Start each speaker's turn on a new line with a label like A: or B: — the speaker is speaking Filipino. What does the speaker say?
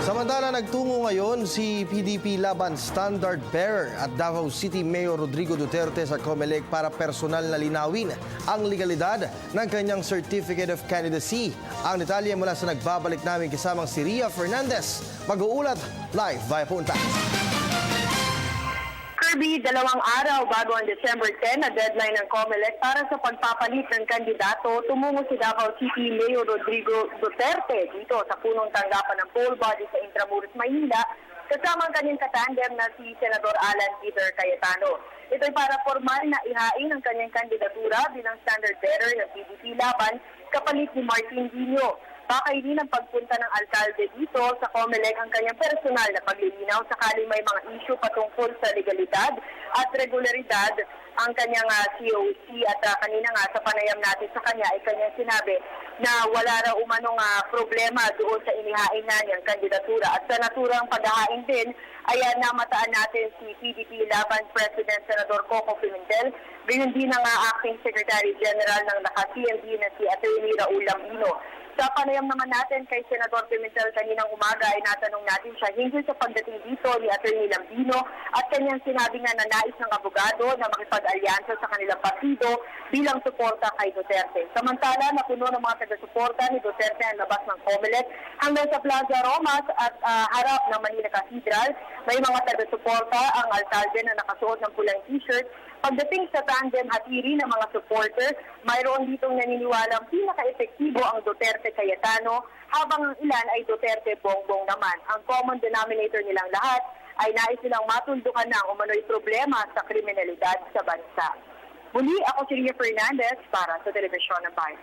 A: Samantala, nagtungo ngayon si PDP Laban Standard Bearer at Davao City Mayor Rodrigo Duterte sa COMELEC para personal na linawin ang legalidad ng kanyang Certificate of Candidacy. Ang detalye mula sa nagbabalik namin kasamang si Ria Fernandez. Mag-uulat live via Punta.
B: Kirby, 2 araw bago ang December 10 na deadline ng COMELEC para sa pagpapalit ng kandidato, tumungo si Davao City Mayor Rodrigo Duterte dito sa punong tanggapan ng poll body sa Intramuros, Maynila, kasama ang kanyang katandem na si Senador Alan Peter Cayetano. Ito'y para formal na ihain ang kanyang kandidatura bilang standard bearer ng PDP Laban kapalit ni Martin Dino. Pakainin ang pagpunta ng alkalde dito sa COMELEC ang kanyang personal na paglilinaw sakaling may mga issue patungkol sa legalidad at regularidad ang kanyang COC at kanina nga sa panayam natin sa kanya ay kanyang sinabi na wala raw umanong problema doon sa inihain na niyang kandidatura at sa naturang paghahain din ay namataan natin si PDP Laban President Senador Coco Pimentel, gayon din ang Acting Secretary General ng naka-CMD na si Atty. Raul Lambino. Sa panayam naman natin kay Senador Pimentel kaninang umaga ay natanong natin siya hinggil sa pagdating dito ni Atty. Lambino at kanyang sinabi nga na nais ng abogado na makipag-alyansa sa kanilang partido bilang suporta kay Duterte. Samantala, napuno ng mga taga-suporta ni Duterte ang labas ng COMELEC hanggang sa Plaza Romas at harap ng Manila Cathedral. May mga taga-suporta ang alkalde na nakasuot ng pulang t-shirt. Pagdating sa tandem hatiri ng mga supporters, mayroon ditong naniniwalang pinaka-epektibo ang Duterte Cayetano, habang ang ilan ay Duterte Bongbong naman. Ang common denominator nilang lahat ay nais nilang matuldukan ng umano'y problema sa kriminalidad sa bansa. Muli, ako si Ria Fernandez para sa Telebisyon ng Bayan.